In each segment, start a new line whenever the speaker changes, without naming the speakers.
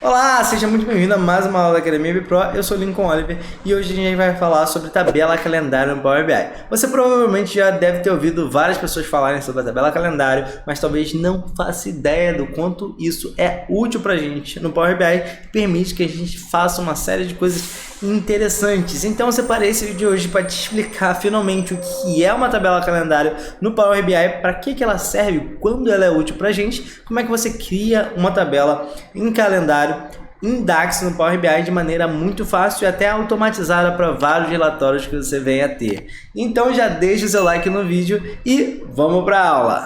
Olá, seja muito bem-vindo a mais uma aula da Academia BPro. Eu sou o Lincoln Oliver e hoje a gente vai falar sobre tabela calendário no Power BI. Você provavelmente já deve ter ouvido várias pessoas falarem sobre a tabela calendário, mas talvez não faça ideia do quanto isso é útil para a gente no Power BI e permite que a gente faça uma série de coisas interessantes. Então eu separei esse vídeo de hoje para te explicar finalmente o que é uma tabela calendário no Power BI, para que ela serve, quando ela é útil para a gente, como é que você cria uma tabela em calendário em DAX no Power BI de maneira muito fácil e até automatizada para vários relatórios que você venha a ter. Então já deixa o seu like no vídeo e vamos para a aula!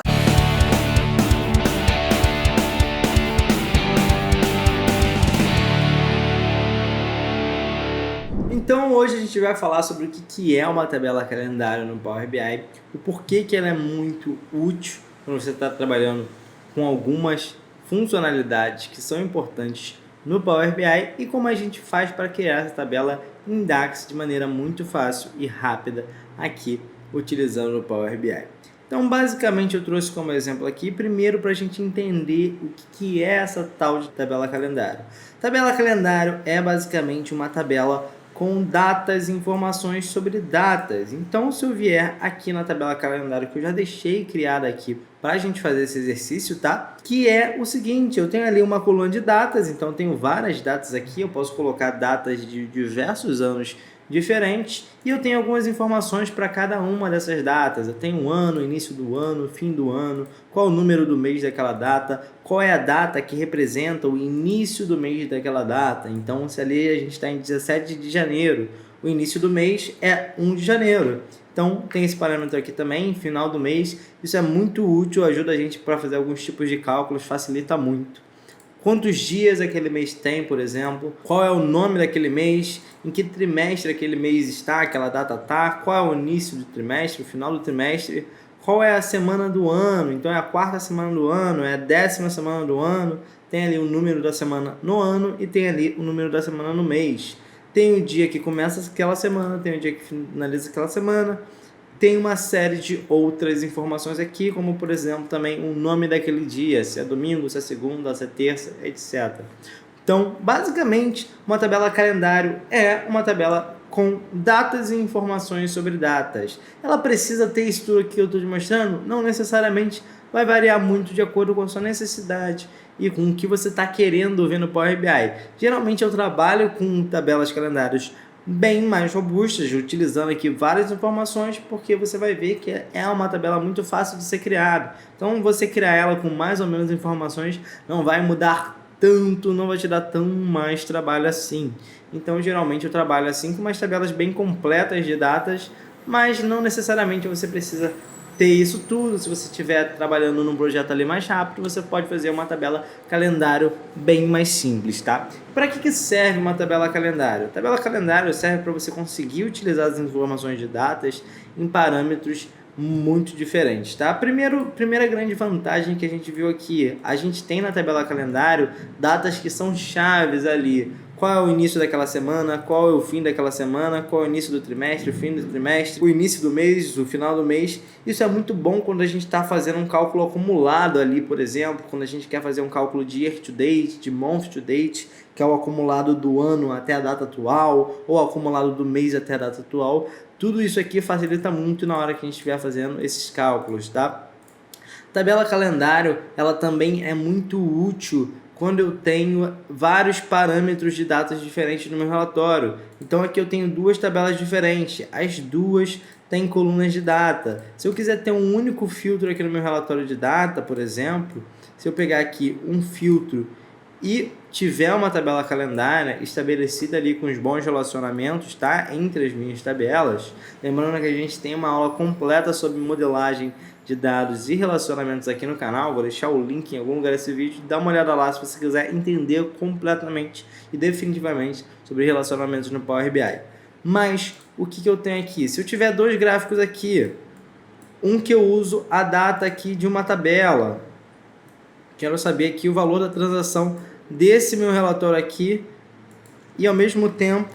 Então hoje a gente vai falar sobre o que é uma tabela calendário no Power BI, o porquê que ela é muito útil quando você está trabalhando com algumas funcionalidades que são importantes no Power BI e como a gente faz para criar essa tabela em DAX de maneira muito fácil e rápida aqui utilizando o Power BI. Então basicamente eu trouxe como exemplo aqui, primeiro para a gente entender o que é essa tal de tabela calendário. Tabela calendário é basicamente uma tabela com datas e informações sobre datas. Então, se eu vier aqui na tabela calendário, que eu já deixei criada aqui para a gente fazer esse exercício, tá? Que é o seguinte, eu tenho ali uma coluna de datas, então eu tenho várias datas aqui, eu posso colocar datas de diversos anos diferentes e eu tenho algumas informações para cada uma dessas datas. Eu tenho o ano, início do ano, fim do ano, qual o número do mês daquela data, qual é a data que representa o início do mês daquela data. Então, se ali a gente está em 17 de janeiro, o início do mês é 1 de janeiro. Então, tem esse parâmetro aqui também, final do mês. Isso é muito útil, ajuda a gente para fazer alguns tipos de cálculos, facilita muito. Quantos dias aquele mês tem, por exemplo, qual é o nome daquele mês, em que trimestre aquele mês está, aquela data está, qual é o início do trimestre, o final do trimestre, qual é a semana do ano, então é a quarta semana do ano, é a 10ª semana do ano, tem ali o número da semana no ano e tem ali o número da semana no mês. Tem o dia que começa aquela semana, tem o dia que finaliza aquela semana. Tem uma série de outras informações aqui, como por exemplo também o nome daquele dia, se é domingo, se é segunda, se é terça, etc. Então, basicamente, uma tabela calendário é uma tabela com datas e informações sobre datas. Ela precisa ter isso tudo que eu estou te mostrando? Não necessariamente, vai variar muito de acordo com a sua necessidade e com o que você está querendo ver no Power BI. Geralmente eu trabalho com tabelas calendários bem mais robustas, utilizando aqui várias informações, porque você vai ver que é uma tabela muito fácil de ser criada. Então, você criar ela com mais ou menos informações não vai mudar tanto, não vai te dar tão mais trabalho assim. Então, geralmente eu trabalho assim com umas tabelas bem completas de datas, mas não necessariamente você precisa ter isso tudo. Se você estiver trabalhando num projeto ali mais rápido, você pode fazer uma tabela calendário bem mais simples, tá? Para que serve uma tabela calendário? A tabela calendário serve para você conseguir utilizar as informações de datas em parâmetros muito diferentes, tá? Primeira grande vantagem que a gente viu aqui, a gente tem na tabela calendário datas que são chaves ali. Qual é o início daquela semana, qual é o fim daquela semana, qual é o início do trimestre, o fim do trimestre, o início do mês, o final do mês. Isso é muito bom quando a gente está fazendo um cálculo acumulado ali, por exemplo, quando a gente quer fazer um cálculo de year to date, de month to date, que é o acumulado do ano até a data atual, ou acumulado do mês até a data atual. Tudo isso aqui facilita muito na hora que a gente estiver fazendo esses cálculos, tá? Tabela calendário, ela também é muito útil quando eu tenho vários parâmetros de datas diferentes no meu relatório. Então aqui eu tenho duas tabelas diferentes, as duas têm colunas de data. Se eu quiser ter um único filtro aqui no meu relatório de data, por exemplo, se eu pegar aqui um filtro e tiver uma tabela calendária estabelecida ali com os bons relacionamentos, tá? Entre as minhas tabelas, lembrando que a gente tem uma aula completa sobre modelagem de dados e relacionamentos aqui no canal, vou deixar o link em algum lugar desse vídeo, dá uma olhada lá se você quiser entender completamente e definitivamente sobre relacionamentos no Power BI. Mas o que eu tenho aqui? Se eu tiver dois gráficos aqui, um que eu uso a data aqui de uma tabela, quero saber aqui o valor da transação desse meu relatório aqui e ao mesmo tempo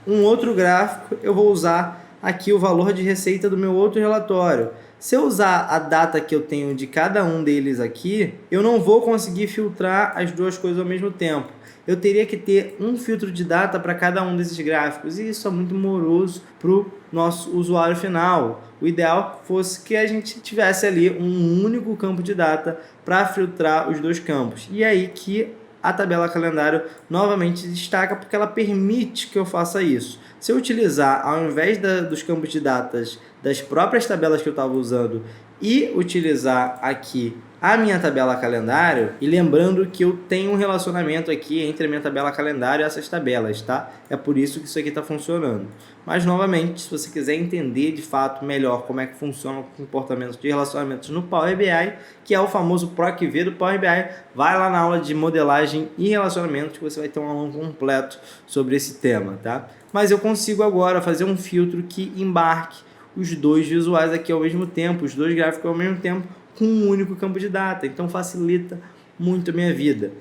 um outro gráfico eu vou usar aqui o valor de receita do meu outro relatório. Se eu usar a data que eu tenho de cada um deles aqui, eu não vou conseguir filtrar as duas coisas ao mesmo tempo. Eu teria que ter um filtro de data para cada um desses gráficos, e isso é muito moroso para o nosso usuário final. O ideal fosse que a gente tivesse ali um único campo de data para filtrar os dois campos. E aí que a tabela calendário novamente destaca, porque ela permite que eu faça isso. Se eu utilizar, ao invés dos campos de datas das próprias tabelas que eu estava usando, e utilizar aqui a minha tabela calendário, e lembrando que eu tenho um relacionamento aqui entre a minha tabela calendário e essas tabelas, tá? É por isso que isso aqui está funcionando. Mas, novamente, se você quiser entender de fato melhor como é que funciona o comportamento de relacionamentos no Power BI, que é o famoso PROC-V do Power BI, vai lá na aula de modelagem e relacionamentos que você vai ter um aulão completo sobre esse tema, tá? Mas eu consigo agora fazer um filtro que embarque os dois visuais aqui ao mesmo tempo, os dois gráficos ao mesmo tempo, com um único campo de data. Então facilita muito a minha vida.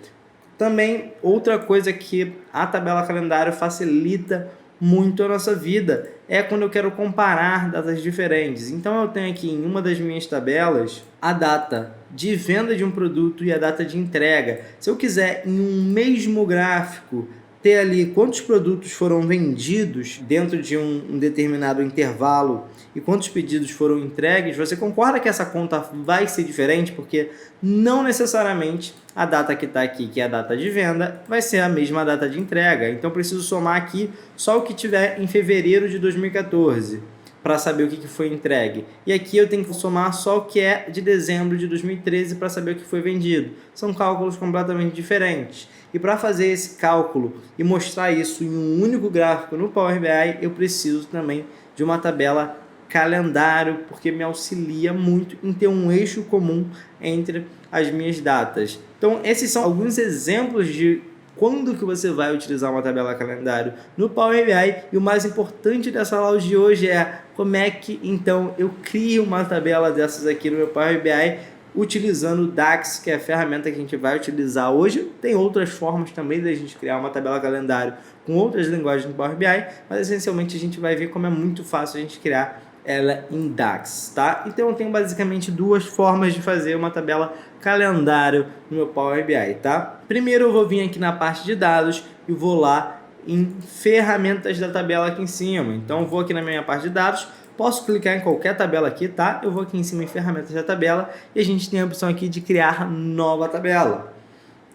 Também outra coisa que a tabela calendário facilita muito a nossa vida é quando eu quero comparar datas diferentes. Então eu tenho aqui em uma das minhas tabelas a data de venda de um produto e a data de entrega. Se eu quiser em um mesmo gráfico ter ali quantos produtos foram vendidos dentro de um determinado intervalo e quantos pedidos foram entregues, você concorda que essa conta vai ser diferente? Porque não necessariamente a data que está aqui, que é a data de venda, vai ser a mesma data de entrega. Então, preciso somar aqui só o que tiver em fevereiro de 2014 para saber o que foi entregue. E aqui eu tenho que somar só o que é de dezembro de 2013 para saber o que foi vendido. São cálculos completamente diferentes. E para fazer esse cálculo e mostrar isso em um único gráfico no Power BI, eu preciso também de uma tabela calendário, porque me auxilia muito em ter um eixo comum entre as minhas datas. Então, esses são alguns exemplos de quando que você vai utilizar uma tabela calendário no Power BI, e o mais importante dessa aula de hoje é como é que então eu crio uma tabela dessas aqui no meu Power BI utilizando o DAX, que é a ferramenta que a gente vai utilizar hoje. Tem outras formas também da gente criar uma tabela calendário com outras linguagens no Power BI, mas essencialmente a gente vai ver como é muito fácil a gente criar ela em DAX, tá? Então eu tenho basicamente duas formas de fazer uma tabela calendário no meu Power BI, tá? Primeiro eu vou vir aqui na parte de dados e vou lá em ferramentas da tabela aqui em cima. Então eu vou aqui na minha parte de dados, posso clicar em qualquer tabela aqui, tá? Eu vou aqui em cima em ferramentas da tabela e a gente tem a opção aqui de criar nova tabela.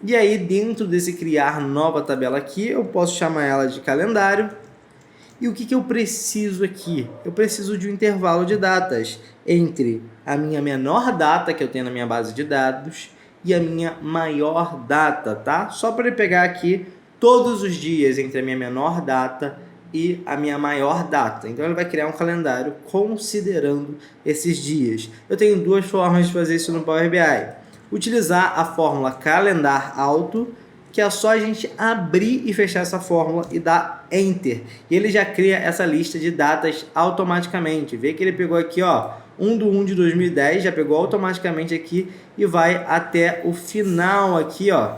E aí dentro desse criar nova tabela aqui, eu posso chamar ela de calendário. E o que eu preciso aqui? Eu preciso de um intervalo de datas entre a minha menor data que eu tenho na minha base de dados e a minha maior data, tá? Só para ele pegar aqui todos os dias entre a minha menor data e a minha maior data. Então ele vai criar um calendário considerando esses dias. Eu tenho duas formas de fazer isso no Power BI. Utilizar a fórmula calendar auto, que é só a gente abrir e fechar essa fórmula e dar Enter. E ele já cria essa lista de datas automaticamente. Vê que ele pegou aqui, ó, 1/1 de 2010, já pegou automaticamente aqui e vai até o final aqui, ó.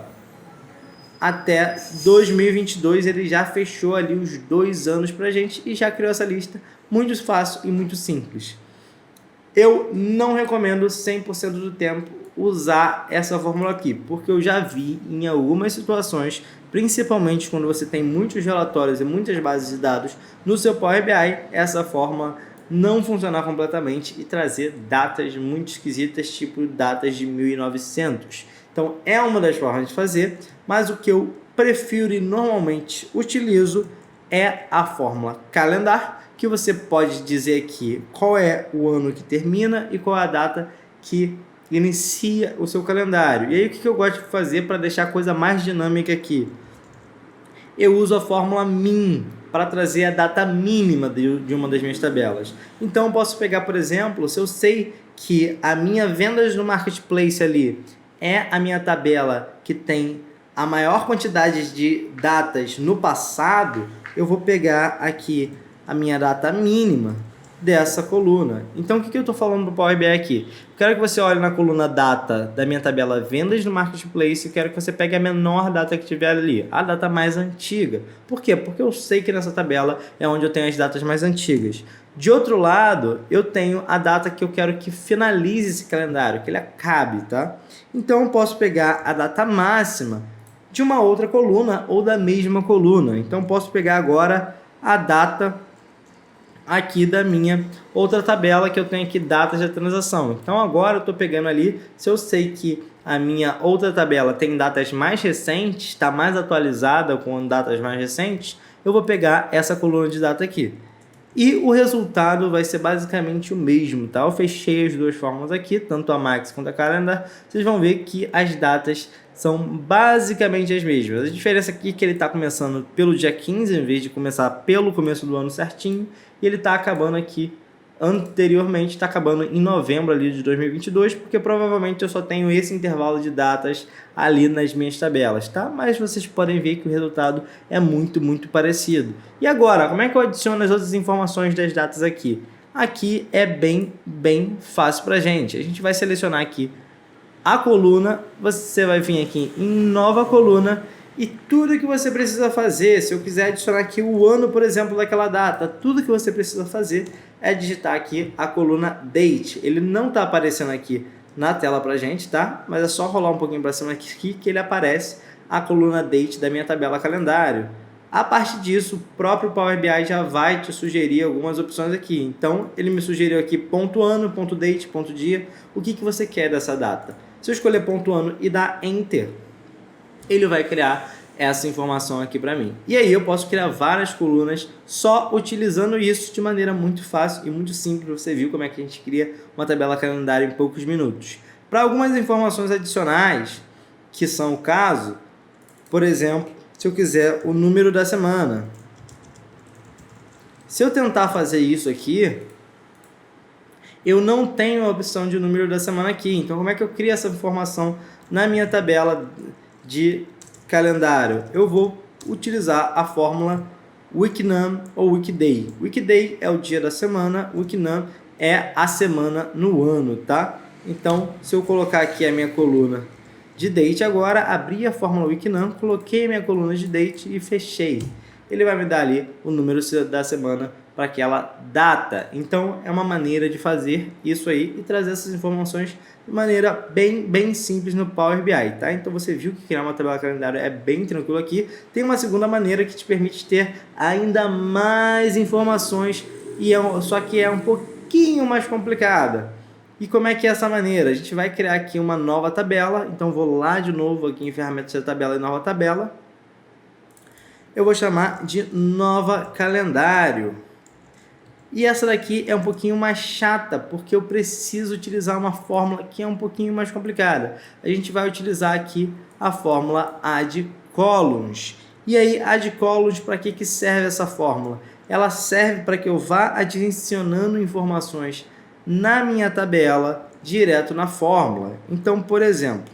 Até 2022 ele já fechou ali os 2 anos pra gente e já criou essa lista muito fácil e muito simples. Eu não recomendo 100% do tempo usar essa fórmula aqui, porque eu já vi em algumas situações, principalmente quando você tem muitos relatórios e muitas bases de dados no seu Power BI, essa forma não funcionar completamente e trazer datas muito esquisitas, tipo datas de 1900. Então é uma das formas de fazer, mas o que eu prefiro e normalmente utilizo é a fórmula calendar, que você pode dizer aqui qual é o ano que termina e qual é a data que inicia o seu calendário. E aí o que eu gosto de fazer para deixar a coisa mais dinâmica aqui? Eu uso a fórmula min para trazer a data mínima de uma das minhas tabelas. Então eu posso pegar, por exemplo, se eu sei que a minha vendas no marketplace ali é a minha tabela que tem a maior quantidade de datas no passado, eu vou pegar aqui a minha data mínima dessa coluna. Então, o que eu estou falando para o Power BI aqui? Eu quero que você olhe na coluna data da minha tabela vendas no Marketplace e quero que você pegue a menor data que tiver ali, a data mais antiga. Por quê? Porque eu sei que nessa tabela é onde eu tenho as datas mais antigas. De outro lado, eu tenho a data que eu quero que finalize esse calendário, que ele acabe, tá? Então, eu posso pegar a data máxima de uma outra coluna ou da mesma coluna. Então, eu posso pegar agora a data aqui da minha outra tabela que eu tenho aqui, datas de transação. Então agora eu estou pegando ali, se eu sei que a minha outra tabela tem datas mais recentes, está mais atualizada com datas mais recentes, eu vou pegar essa coluna de data aqui. E o resultado vai ser basicamente o mesmo, tá? Eu fechei as duas fórmulas aqui, tanto a Max quanto a Calendar. Vocês vão ver que as datas são basicamente as mesmas. A diferença aqui é que ele está começando pelo dia 15, em vez de começar pelo começo do ano certinho. E ele está acabando aqui, anteriormente, está acabando em novembro ali de 2022, porque provavelmente eu só tenho esse intervalo de datas ali nas minhas tabelas, tá? Mas vocês podem ver que o resultado é muito parecido. E agora, como é que eu adiciono as outras informações das datas aqui? Aqui é bem fácil para a gente vai selecionar aqui a coluna, você vai vir aqui em nova coluna e tudo que você precisa fazer, se eu quiser adicionar aqui o ano, por exemplo, daquela data, tudo que você precisa fazer é digitar aqui a coluna Date. Ele não está aparecendo aqui na tela pra gente, tá? Mas é só rolar um pouquinho para cima aqui que ele aparece a coluna Date da minha tabela calendário. A partir disso, o próprio Power BI já vai te sugerir algumas opções aqui. Então, ele me sugeriu aqui ponto ano, ponto date, ponto dia. O que você quer dessa data? Se eu escolher ponto ano e dar Enter, ele vai criar essa informação aqui para mim. E aí eu posso criar várias colunas só utilizando isso de maneira muito fácil e muito simples. Você viu como é que a gente cria uma tabela calendário em poucos minutos. Para algumas informações adicionais, que são o caso, por exemplo, se eu quiser o número da semana. Se eu tentar fazer isso aqui, eu não tenho a opção de número da semana aqui. Então, como é que eu crio essa informação na minha tabela de calendário? Eu vou utilizar a fórmula weeknum ou weekday. Weekday é o dia da semana, weeknum é a semana no ano, tá? Então, se eu colocar aqui a minha coluna de date agora, abri a fórmula weeknum, coloquei minha coluna de date e fechei. Ele vai me dar ali o número da semana para aquela data. Então, é uma maneira de fazer isso aí e trazer essas informações de maneira bem simples no Power BI, tá? Então, você viu que criar uma tabela calendário é bem tranquilo aqui. Tem uma segunda maneira que te permite ter ainda mais informações, só que é um pouquinho mais complicada. E como é que é essa maneira? A gente vai criar aqui uma nova tabela. Então, vou lá de novo aqui em ferramentas de tabela e nova tabela. Eu vou chamar de nova calendário. E essa daqui é um pouquinho mais chata, porque eu preciso utilizar uma fórmula que é um pouquinho mais complicada. A gente vai utilizar aqui a fórmula add columns. E aí, add columns, para que serve essa fórmula? Ela serve para que eu vá adicionando informações na minha tabela, direto na fórmula. Então, por exemplo,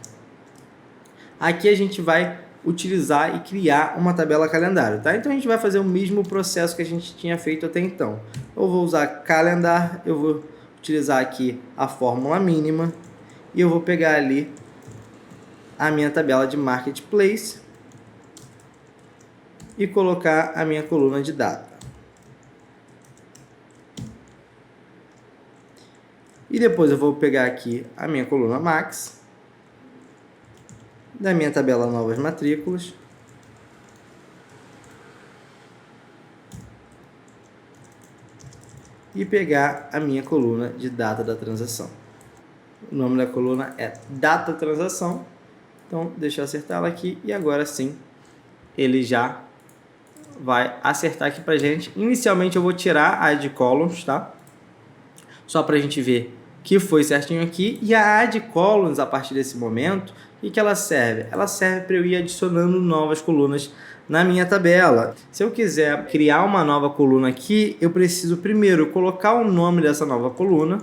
aqui a gente vai utilizar e criar uma tabela calendário, tá? Então a gente vai fazer o mesmo processo que a gente tinha feito até então. Eu vou usar calendar, eu vou utilizar aqui a fórmula mínima e eu vou pegar ali a minha tabela de marketplace e colocar a minha coluna de data. E depois eu vou pegar aqui a minha coluna max da minha tabela novas matrículas e pegar a minha coluna de data da transação. O nome da coluna é data transação. Então, deixa eu acertar ela aqui e agora sim ele já vai acertar aqui pra gente. Inicialmente eu vou tirar a add columns, tá? Só pra gente ver que foi certinho aqui. E a add columns, a partir desse momento, o que ela serve? Ela serve para eu ir adicionando novas colunas na minha tabela. Se eu quiser criar uma nova coluna aqui, eu preciso primeiro colocar o nome dessa nova coluna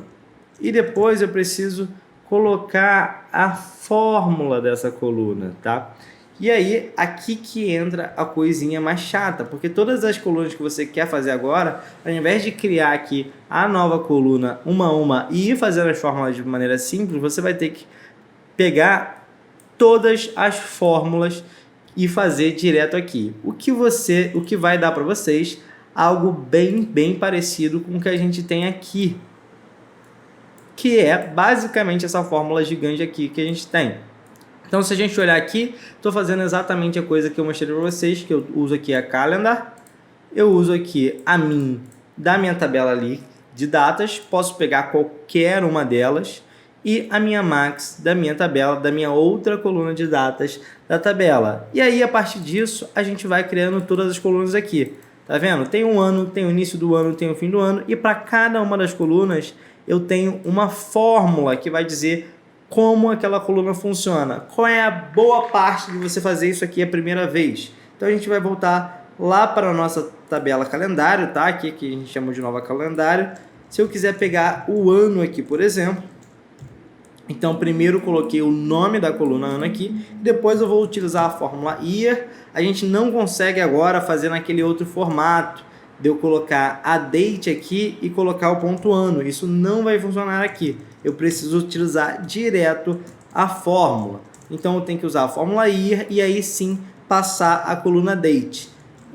e depois eu preciso colocar a fórmula dessa coluna, tá? E aí, aqui que entra a coisinha mais chata, porque todas as colunas que você quer fazer agora, ao invés de criar aqui a nova coluna uma a uma e ir fazendo as fórmulas de maneira simples, você vai ter que pegar todas as fórmulas e fazer direto aqui. O que vai dar para vocês algo bem parecido com o que a gente tem aqui, que é basicamente essa fórmula gigante aqui que a gente tem. Então, se a gente olhar aqui, estou fazendo exatamente a coisa que eu mostrei para vocês, que eu uso aqui a Calendar, eu uso aqui a min da minha tabela ali de datas, posso pegar qualquer uma delas, e a minha max da minha tabela, da minha outra coluna de datas da tabela. E aí, a partir disso, a gente vai criando todas as colunas aqui. Tá vendo? Tem um ano, tem o início do ano, tem o fim do ano, e para cada uma das colunas, eu tenho uma fórmula que vai dizer como aquela coluna funciona. Qual é a boa parte de você fazer isso aqui a primeira vez? Então a gente vai voltar lá para a nossa tabela calendário, tá? Aqui que a gente chama de nova calendário. Se eu quiser pegar o ano aqui, por exemplo, então primeiro coloquei o nome da coluna ano aqui, depois eu vou utilizar a fórmula year. A gente não consegue agora fazer naquele outro formato de eu colocar a date aqui e colocar o ponto ano. Isso não vai funcionar aqui. Eu preciso utilizar direto a fórmula. Então eu tenho que usar a fórmula year e aí sim passar a coluna date.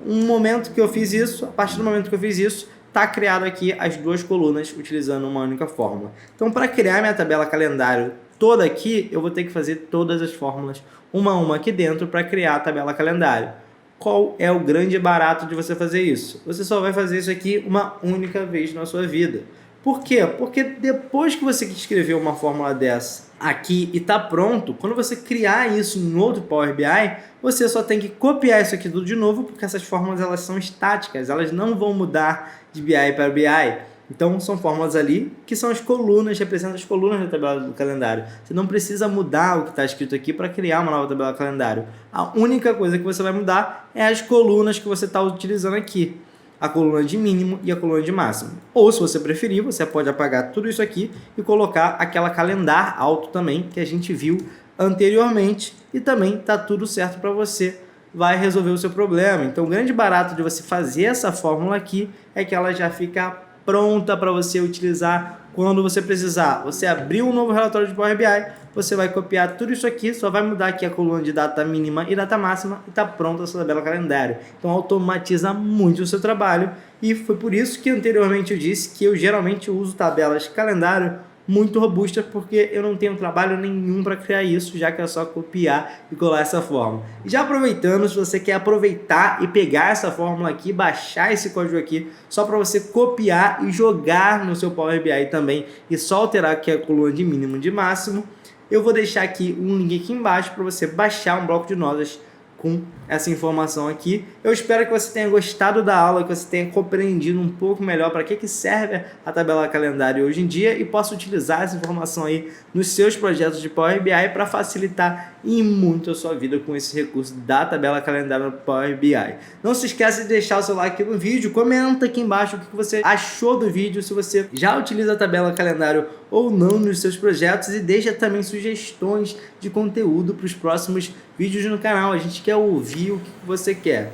Um momento que eu fiz isso, a partir do momento que eu fiz isso, está criado aqui as duas colunas utilizando uma única fórmula. Então, para criar minha tabela calendário toda aqui, eu vou ter que fazer todas as fórmulas uma a uma aqui dentro para criar a tabela calendário. Qual é o grande barato de você fazer isso? Você só vai fazer isso aqui uma única vez na sua vida. Por quê? Porque depois que você escrever uma fórmula dessa aqui e está pronto, quando você criar isso em outro Power BI, você só tem que copiar isso aqui tudo de novo, porque essas fórmulas elas são estáticas, elas não vão mudar de BI para BI. Então são fórmulas ali que são as colunas, representam as colunas da tabela do calendário. Você não precisa mudar o que está escrito aqui para criar uma nova tabela do calendário. A única coisa que você vai mudar é as colunas que você está utilizando aqui. A coluna de mínimo e a coluna de máximo. Ou se você preferir, você pode apagar tudo isso aqui e colocar aquela calendar alto também que a gente viu anteriormente e também está tudo certo para você. Vai resolver o seu problema. Então o grande barato de você fazer essa fórmula aqui é que ela já fica pronta para você utilizar quando você precisar. Você abriu um novo relatório de Power BI, você vai copiar tudo isso aqui, só vai mudar aqui a coluna de data mínima e data máxima e está pronta a sua tabela calendário. Então automatiza muito o seu trabalho e foi por isso que anteriormente eu disse que eu geralmente uso tabelas calendário muito robustas, porque eu não tenho trabalho nenhum para criar isso, já que é só copiar e colar essa fórmula. E já aproveitando, se você quer aproveitar e pegar essa fórmula aqui, baixar esse código aqui, só para você copiar e jogar no seu Power BI também, e só alterar aqui a coluna de mínimo e de máximo, eu vou deixar aqui um link aqui embaixo para você baixar um bloco de notas com essa informação aqui. Eu espero que você tenha gostado da aula, que você tenha compreendido um pouco melhor para que serve a tabela calendário hoje em dia e possa utilizar essa informação aí nos seus projetos de Power BI para facilitar e muito a sua vida com esse recurso da tabela calendário no Power BI. Não se esqueça de deixar o seu like aqui no vídeo, comenta aqui embaixo o que você achou do vídeo, se você já utiliza a tabela calendário ou não nos seus projetos, e deixa também sugestões de conteúdo para os próximos vídeos no canal. A gente quer ouvir o que você quer.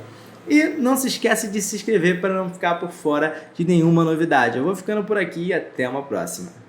E não se esquece de se inscrever para não ficar por fora de nenhuma novidade. Eu vou ficando por aqui e até uma próxima.